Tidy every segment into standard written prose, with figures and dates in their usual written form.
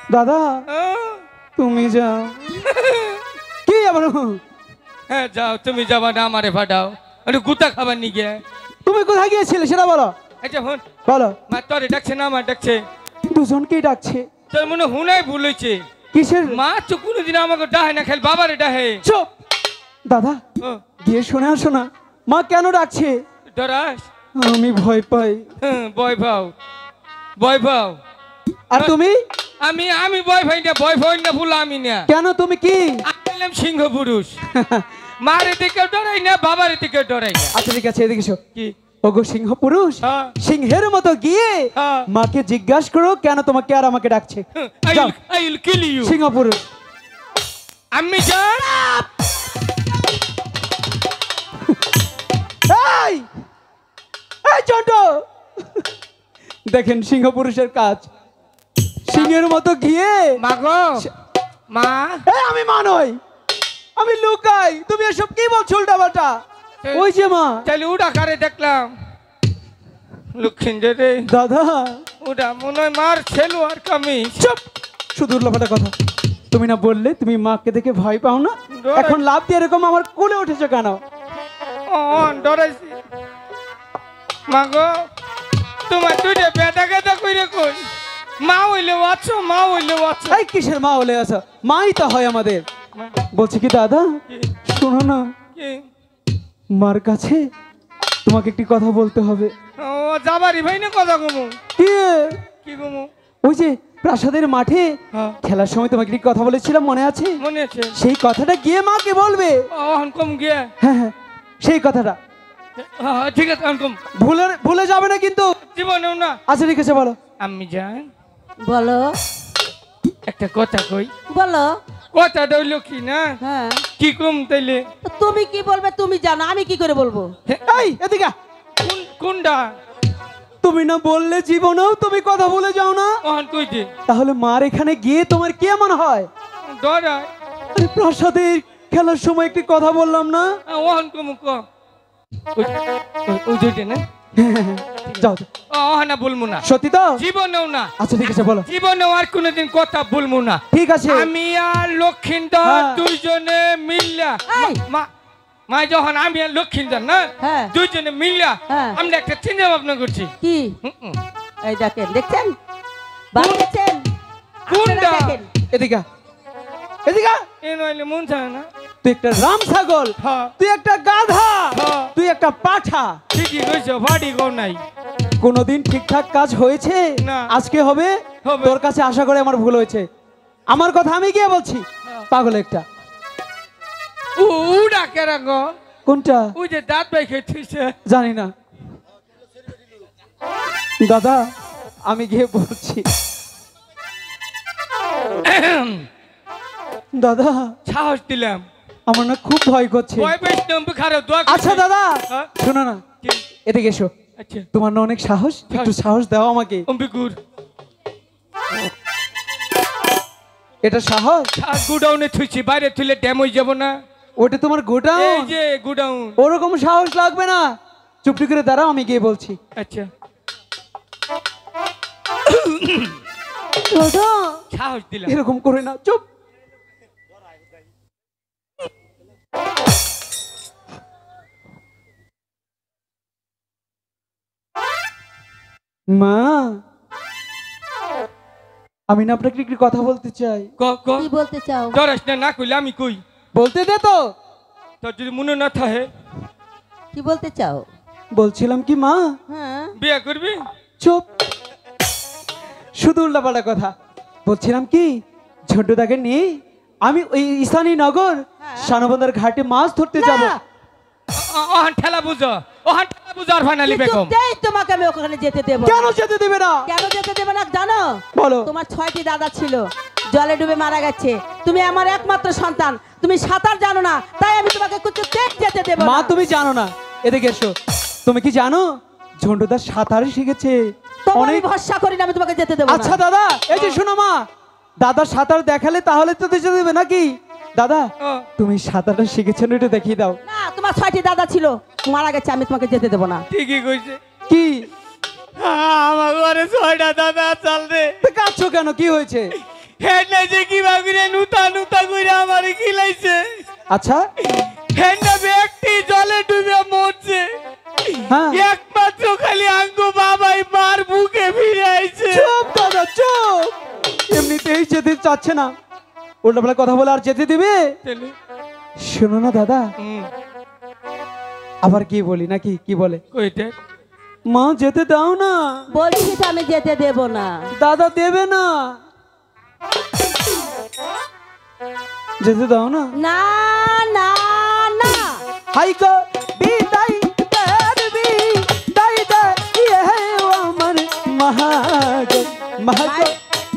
দাদা তুমি যাও কি আবার হ্যাঁ যাও তুমি যাবা না আমারে ফাটাও একটু গুতা খাবার নিয়ে গিয়ে তুমি কোথায় গিয়েছিলে সেটা বলো আচ্ছা হন বলো মা তোরে ডাকছে না আমার ডাকছে দুজনকেই ডাকছে তোর মনে হুনাই ভুল হয়েছে কিসের মা তো কোনোদিন আমাকে ডাহে না খেল বাবারে ডাহে চুপ দাদা গিয়ে শুনে আসো না মা কেন ডাকছে ডরাস আমি ভয় পাই ভয় পাও ভয় পাও আর তুমি আমি আমি ভয় পাই না ভুল আমি না কেন তুমি কি আমি সিংহ পুরুষ মারে দিকে ডরাই না বাবার দিকে ডরাই না আচ্ছা ঠিক আছে এদিকে এসো কি ওগো সিংহ পুরুষ হ্যাঁ। সিংহের মতো গিয়ে হ্যাঁ। মাকে জিজ্ঞাসা করো কেন তোমাকে আর আমাকে ডাকছে যাও, আই উইল কিল ইউ সিংহ পুরুষ আমি জান এই এই ছোট দেখেন সিংহ পুরুষের কাজ সিংহের মতো গিয়ে মাগো মা এই আমি মানই আমি লুকাই তুমি এসব কি বলছো উল্টাপাল্টা ওই যে মা তাহলে উড়া কারে দেখলাম লক্ষ্মীন্দর রে দাদা উড়া মনে হয় মার ছেলু আর কামি চুপ শুধু উল্টাপাল্টা কথা তুমি না বললে তুমি মাকে দেখে ভয় পাও না এখন লাভ দিয়ে এরকম আমার কোলে উঠেছো কেন ডরাইছি মাগো তোমার দুইটা বেটা গেদা কইরে কই মা হইলে বাচ্চা এই কিসের মা হলে আছো মাই তো হয় আমাদের বলছি কি দাদা শোনো না কি মার কাছে তোমাকে একটি কথা বলতে হবে ও যাবারি ভাই না কথা কমু কি কি কমু ওই যে প্রাসাদের মাঠে হ্যাঁ। খেলার সময় তোমাকে একটি কথা বলেছিলাম মনে আছে মনে আছে সেই কথাটা গিয়ে মাকে বলবে অহন কম গিয়া হ্যাঁ হ্যাঁ সেই কথাটা হ্যাঁ ঠিক আছে অহন কম ভুলে যাবে না কিন্তু জীবনেও না আচ্ছা ঠিক আছে বলো আমি যান বলো একটা কথা কই বলো কথা দইল কি না হ্যাঁ কি কম তাইলে তো তুমি কি বলবে তুমি জানো আমি কি করে বলবো এই এদিকে কোনটা তুমি না বললে জীবনেও তুমি কথা বলে যাও না অহন কই দে তাহলে মার এখানে গিয়ে তোমার কি এমন হয় ডরাই আরে প্রাসাদে খেলার সময় একটি কথা বললাম না অহন কম ক ওই দুইটা না যাও অহনা বলমু না সত্যি তো জীবনেও না আচ্ছা ঠিক আছে বলো জীবনেও আর কোনোদিন কথা বলমু না ঠিক আছে আমি আর লক্ষিন্দর হ্যাঁ। দুইজনে মিল্লা এই। মা যখন আমি আর লক্ষিন্দর না হ্যাঁ। দুইজনে মিল্লা হ্যাঁ। আমরা একটা চিন্তা ভাবনা করছি কি হুম। এই দেখেন দেখছেন বাবা দেখছেন কোনটা? আপনারা দেখেন। এদিকে এদিকে এ নইলে মন চায় না তুই একটা রাম ছাগল হ্যাঁ। তুই একটা গাধা হ্যাঁ। তুই একটা পাঠা ঠিকই কইছো বাড়ি গো নাই কোনোদিন ঠিকঠাক কাজ হয়েছে না। আজকে হবে হবে। তোর কাছে আশা করে আমার ভুল হয়েছে আমার কথা আমি গিয়ে বলছি পাগল একটা উড়া কেরা গো কোনটা ওই যে দাঁত বাই খেয়েছে জানি না দাদা আমি গিয়ে বলছি দাদা সাহস দিলাম আমার না খুব ভয় করছে ভয় পেয়েছি নম্বর খারাপ দোয়া করছি। আচ্ছা দাদা হ্যাঁ? শোনো না কি? এদিকে এসো আচ্ছা তোমার না অনেক সাহস একটু সাহস দাও আমাকে অম্বিকুর এটা সাহস গুডাউনে থুইছি বাইরে থুইলে ড্যাম হয়ে যাব না ওটা তোমার এই গোডাউন যে গুডাউন ওরকম সাহস লাগবে না চুপটি করে দাঁড়াও আমি গিয়ে বলছি আচ্ছা দাদা সাহস দিলাম এরকম করে না চুপ মা আমি না আপনাকে একটি কথা বলতে চাই ক ক কি বলতে চাও ডরাস না না কইলে আমি কই বলতে দে তো তোর যদি মনে না থাকে কি বলতে চাও বলছিলাম কি মা হ্যাঁ বিয়ে করবি চুপ শুধু উল্টাপাল্টা কথা বলছিলাম কি ঝন্টুদাকে নিয়ে আমি ওই ঈশানী নগর শানবন্দর ঘাটে মাছ ধরতে যাব না, ওহান ঠেলা বুঝো ওহান ঠেলা বুঝো আর ফাইনালি বেগম কিছুতেই তোমাকে আমি ওখানে যেতে দেব না। কেন যেতে দেবে না কেন যেতে দেবে না জানো বলো তোমার 6টি দাদা ছিল জলে ডুবে মারা গেছে তুমি আমার একমাত্র সন্তান তুমি সাঁতার জানো না তাই আমি তোমাকে কিছুতেই যেতে দেব মা না তুমি জানো না এদিকে এসো তুমি কি জানো ঝন্টুদা সাঁতার শিখেছে তোমার অনেক আমি ভরসা করি না আমি তোমাকে যেতে দেব না আচ্ছা দাদা এই যে শোনো মা দাদা সাঁতার দেখালে তাহলে তো যেতে দেবে নাকি দাদা ও, তুমি সাঁতারটা শিখেছো না একটু দেখিয়ে দাও না তোমার 6টি দাদা ছিল মারা গেছে আমি তোমাকে যেতে দেব না ঠিকই কইছে কি আমার ঘরে 6টা দাদা চল রে তো কাঁদছো কেন কি হয়েছে হে না যে কি বাগুরে নুতা নুতা করে আমার খিলাইছে আচ্ছা হে না ব্যক্তি জলে ডুবে মরছে হ্যাঁ একমাত্র খালি আঙ্গু বাবাই মার বুকে ফিরে আইছে চুপ দাদা চুপ, এমনিতেই যেতে চাচ্ছে না, উল্টাপাল্টা কথা বলে আর যেতে দিবে? তাহলে শোনো না দাদা, আবার কি বলি নাকি কি বলে, কইতে মা যেতে দাও না। বলছি তো আমি যেতে দেব না। দাদা দেবে না, যেতে দাও না। না না না হাই গো বিদায় করবি দাই দে ইয়ে ও আমার মহাগ মহাগ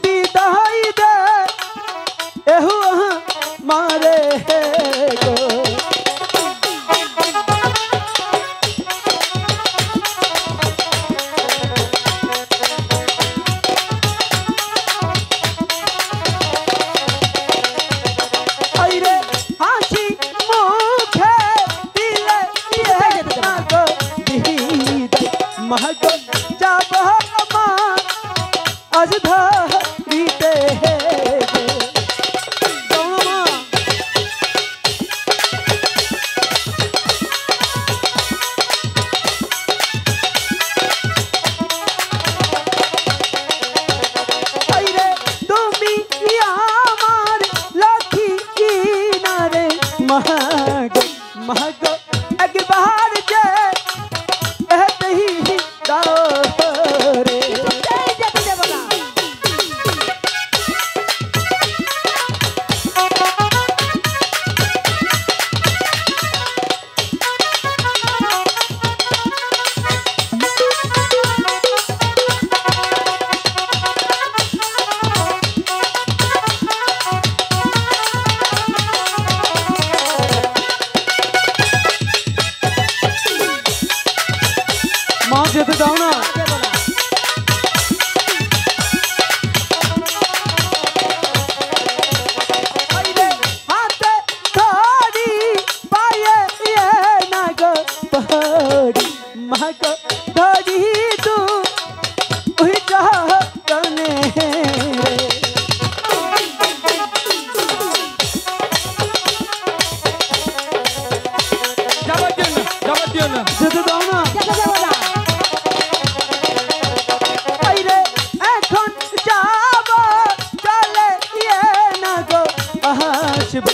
বিদায় দে এহু মারে গো। আইরে হাসি মুখে দিলে ইয়ে মাগো বিদায় মহাগ যাব মা আজ ধরিতে আইরে তুমি আমার লক্ষ্মী কিনারে মহাগ মহাগ একবার যে এতেই দাও রে। কিছুতেই যেতে দেব না। মা যেতে দাও না। দেব না। আইরে হাতে ধরি পায়ে ইয়ে না গো পড়ি মহাগ ধরি তু ওই জানে রে। যাবার দিও না যেতে দাও না। যেতে দেব না। আইরে এখন যাব চলে ইয়ে না গো আসব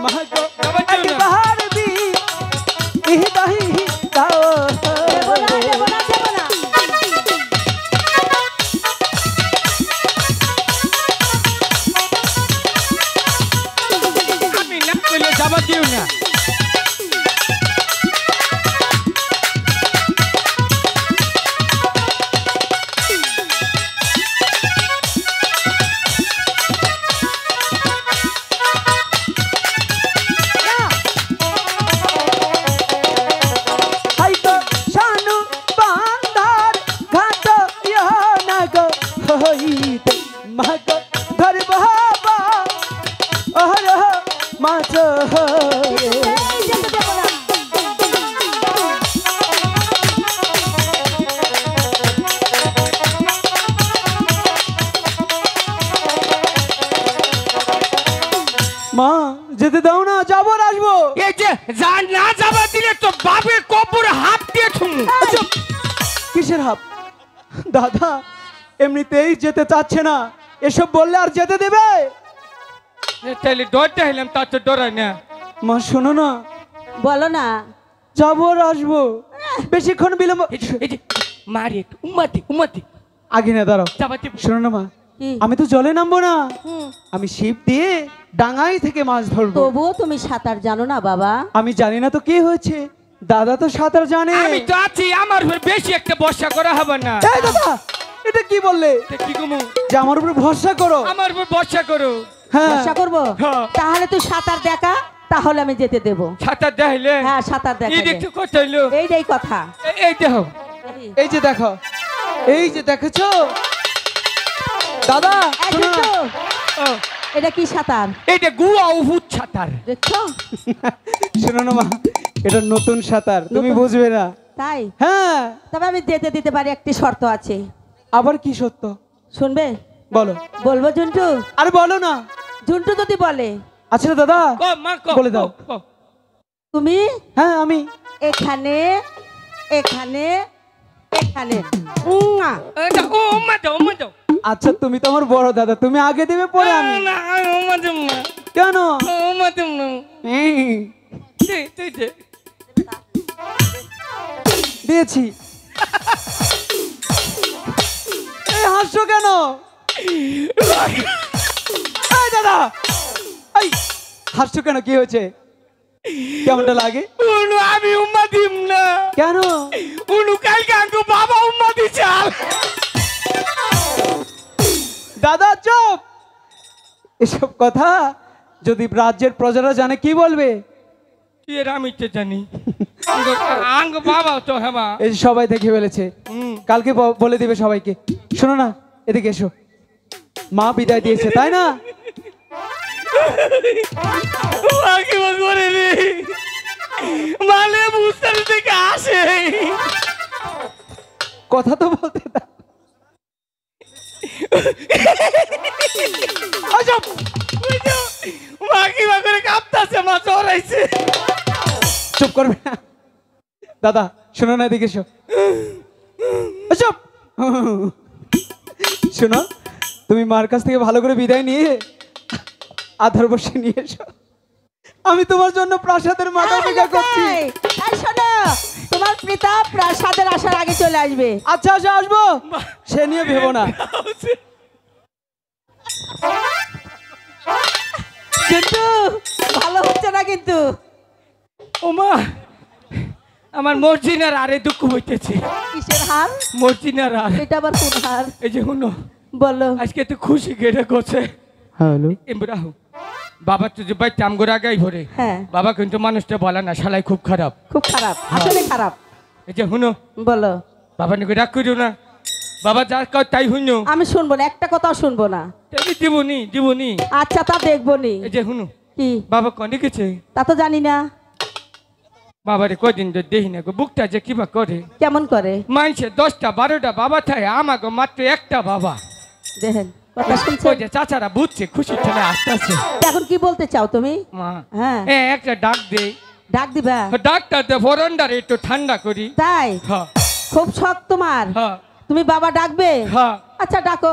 মহাগ একবার বি ইহদাহি দাও দেব না দেব না দেব না। আমি না কইলে যাবার দিও না হাই তো শানু বান্দার ঘাট ইয়া না গো হইতে মহাগ ধর বাবা ওহর মাছ কিছুতেই যেতে দেব না। মা যেতে দাও না, যাবো আর আসবো। এই যে যা না যাবার দিলে তো বাপের কপুরে হাত দিয়ে ঠুমু আচ্ছা, কিসের হাত? দাদা এমনিতেই যেতে চাচ্ছে না, এসব বললে আর যেতে দেবে? তাহলে ডরতে হইলাম তার তো ডরাই না মা শোনো না, বলো না। যাবো আর আসবো, বেশিক্ষণ বিলম্ব। এই যে মারি একটু উমাতি আগে না দাঁড়াও, যাবার দিব শোনো না মা, কি? আমি তো জলে নামবো না, হুম। আমি ছিপ দিয়ে ডাঙাই থেকে মাছ ধরবো। তবুও তুমি সাঁতার জানো না বাবা? আমি জানি না তো কি হয়েছে, দাদা তো সাঁতার জানে। আমি তো আছি আমার উপর বেশি একটা বর্ষা করা হবে না এই দাদা, এটা কি বললে তা কি কমু যে আমার উপর ভরসা করো? আমার উপর বর্ষা করো হ্যাঁ আশা করবো। হ্যাঁ। তাহলে তুই সাঁতার দেখা, তাহলে আমি যেতে দেব। ছাতা দেখাইলে হ্যাঁ সাঁতার এই দেখা। দেখতে কত হইলো এইটাই কথা। এই দেখো এই যে দেখো, এই যে দেখেছো দাদা, এই শোনো না। দেখছো? ও, এটা কি সাঁতার এইটা গুয়া উহুদ ছাতার দেখছো? শোনো না মা, এটা নতুন সাঁতার, তুমি নতুন? বুঝবে না। তাই? হ্যাঁ, তবে আমি যেতে দিতে পারি, একটি শর্ত আছে। আবার কি সত্য? শুনবে? বলো। বলবো ঝুন্টু? আরে বলো না। ঝুন্টু যদি বলে আচ্ছা দাদা ক মা ক বলে দাও। ক, ক। তুমি হ্যাঁ আমি এখানে এখানে এখানে উম্মা। এটা ও মা দাও মা দাও। আচ্ছা তুমি তো আমার বড় দাদা, তুমি আগে দেবে পরে আমি। না ও মা দাও না। কেন? ও মা দাও না। এই, তুই দে। দিয়েছি। এই হাসছো কেন? এই দাদা, এই হাসছো কেন? কি হয়েছে? কেমনটা লাগে? উনু আমি উম্মা দিম না। কেন? উনু কালকে আঙ্কু বাবা উম্মা দিছাল। দাদা চুপ। এসব কথা যদি রাজ্যের প্রজারা জানে কি বলবে? তুই এর আমি তো জানি। আঙ্ক বাবা তো হেমা। এই যে সবাই দেখে ফেলেছে, কালকে বলে দিবে সবাইকে। শোনো না, এদিকে এসো। মা বিদায় দিয়েছে তাই না? মাকে করে রে মানে বুঝতে থেকে আসে। কথা তো বলতে দাও। আজব মাকে করে কাঁপতাছে, মা চড়াইছে। চুপ করবে না দাদা। শোনো না, এদিকে এসো। চুপ। শোনো, তুমি মার কাছ থেকে ভালো করে বিদায় নিয়ে আধার বসে নিয়ে এসো। আমি তোমার জন্য প্রাসাদের মাথা অপেক্ষা করছি। এই শোনো, তোমার পিতা প্রাসাদের আসার আগে চলে আসবে। আচ্ছা আচ্ছা আসবো, সে নিয়ে ভেবো না। কিন্তু ভালো হচ্ছে না কিন্তু। ওমা আমার মর্জিনার আরে দুঃখ হইতেছে। কিসের হার? মর্জিনার আর এটা আবার কোন হার? এই যে হুনো বলো। আজকে তো খুশি গেড়ে করছে। হ্যালো ইমরাহু বাবা তো যে বাইতে আমগোর আগাই ভরে। হ্যাঁ বাবা কিন্তু মানুষটা বলে না, শালাই খুব খারাপ। খুব খারাপ, আসলে খারাপ। এই যে হুনো বলো। বাবা নাকি রাগ করিও না, বাবা যা কয় তাই হুনো। আমি শুনবো না, একটা কথাও শুনবো না। দিবনি দিবনি। আচ্ছা তা দেখবো নি। এই যে হুনো কি? বাবা কনে গেছে? তা তো জানি না। বাবারে কদিন তো দেখি না গো, বুকটা যে কিবা করে। কেমন করে? মানছে 10টা 12টা বাবা থাকে, আমাকে মাত্র একটা বাবা। দেখেন কথা শুনছো? ওই যে চাচারা বুঝছে, খুশি ছেলে আসতেছে। এখন কি বলতে চাও তুমি? মা হ্যাঁ একটা ডাক দে। ডাক দিবা? ডাক্তার দে ফরন্ডারে একটু ঠান্ডা করি। তাই? হ্যাঁ খুব শখ তোমার? হ্যাঁ তুমি বাবা ডাকবে? হ্যাঁ। আচ্ছা ডাকো।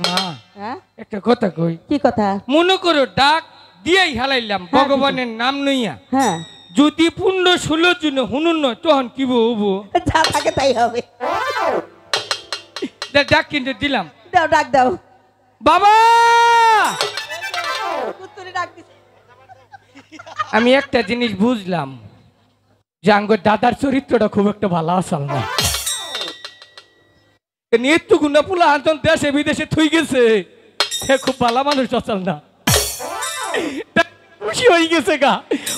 মা হ্যাঁ একটা কথা কই, কি কথা? মনে করো ডাক দিয়েই হালাইলাম হ্যাঁ, ভগবানের নাম নইয়া। হ্যাঁ যদি পূর্ণ 16 জন হুনুন নয় তখন কি বলবো? যা থাকে তাই হবে। ডাক কিন্তু দিলাম। দাও ডাক দাও। বাবা কুত্তুরি ডাক দিছে। আমি একটা জিনিস বুঝলাম যে আঙ্গর দাদার চরিত্রটা খুব একটা ভালো আসল না। নিত্য গুন্ডা পুলা আন্তন দেশে বিদেশে থুই গেছে, সে খুব ভালো মানুষ আসল না। খুশি হয়ে গেছে গা,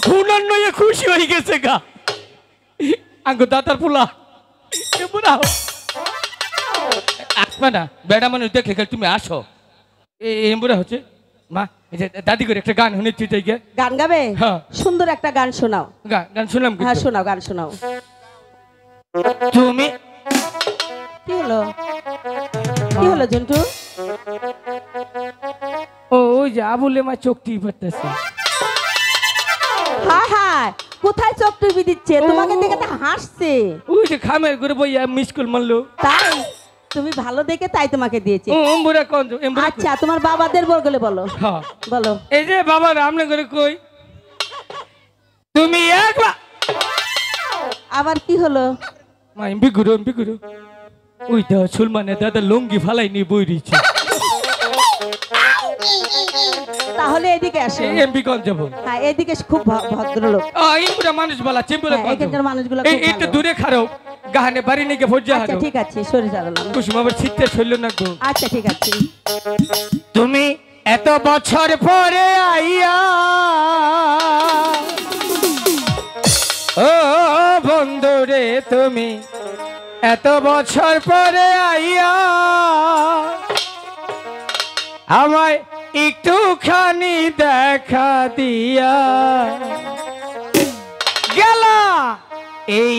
হুনার নয়ে খুশি হয়ে গেছে গা আঙ্গর দাদার পুলা। আসবে না বেড়া মানুষ দেখলে খালি তুমি আসো। এমবুরা হচ্ছে মা, এই যে দাদি করে একটা গান শুনেছি তাই গে। গান গাবে? হ্যাঁ। সুন্দর একটা গান শোনাও। গান শুনলাম হ্যাঁ শোনাও, গান শোনাও। তুমি কি হলো? কি হলো জন্টু? ওই যে আবুলে মা চোখটি পড়তেছে। হ্যাঁ হ্যাঁ, কোথায় চোখ টিপি দিচ্ছে? তোমাকে দেখে তো হাসছে। ওই যে খামের করে বইয়া মিস কল মারলো। তাই? তুমি ভালো দেখে তাই তোমাকে দিয়েছে। এমবুরা কোন এমবুরা? আচ্ছা তোমার বাবাদের বললে বলো। হ্যাঁ বলো। এই যে বাবা রামনে করে কই তুমি একবার আবার কি হলো? মা এমবি গুরু ওই দা সুলমানের দাদা লুঙ্গি ফালাই নি বই রইছে। তাহলে এদিকে আসো। এমবি কোন যাব? হ্যাঁ এদিকে খুব ভদ্রলোক। এমবুরা মানুষ বলা চেম্বুরা হ্যাঁ, কোন? এখানকার মানুষগুলো খুব এই একটু ভালো। দূরে খারাপ গাহানে বাড়ি নিয়ে ভোজ্জা আচ্ছা হারো। ঠিক আছে, সরে দাঁড়ালাম। কুসুম আবার ছিটতে ছইল না গো। আচ্ছা ঠিক আছে। তুমি এত বছর পরে আইয়া ও বন্ধুরে, তুমি এত বছর পরে আইয়া আমায় একটুখানি দেখা দিয়া গেলা। এই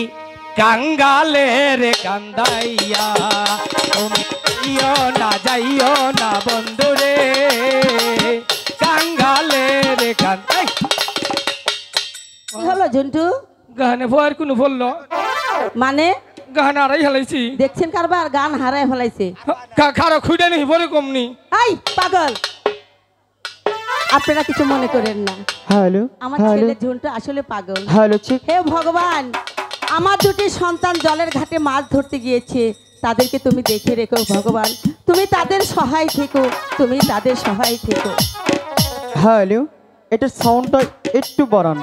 কাঙ্গালের কান্দাইয়া তুমি যাইও না বন্ধুরে কাঙ্গালের কান্দাই। কি হলো ঝন্টু? গানে ভয়ের কোনো বললো মানে গান আড়াই হেলাইছি দেখছেন কারবার গান হারায় ফেলাইছে। খারো খুঁড়ে নি বলে কমনি। আই পাগল, আপনারা কিছু মনে করেন না, হ্যালো আমার হ্যালো ছেলে ঝন্টু আসলে পাগল। হ্যালো ঠিক হে ভগবান, আমার দুটি সন্তান জলের ঘাটে মাছ ধরতে গিয়েছে, তাদেরকে তুমি দেখে রেখো ভগবান, তুমি তাদের সহায় থেকো, তুমি তাদের সহায় থেকো। হ্যালো, এটার সাউন্ডটা একটু বাড়ান।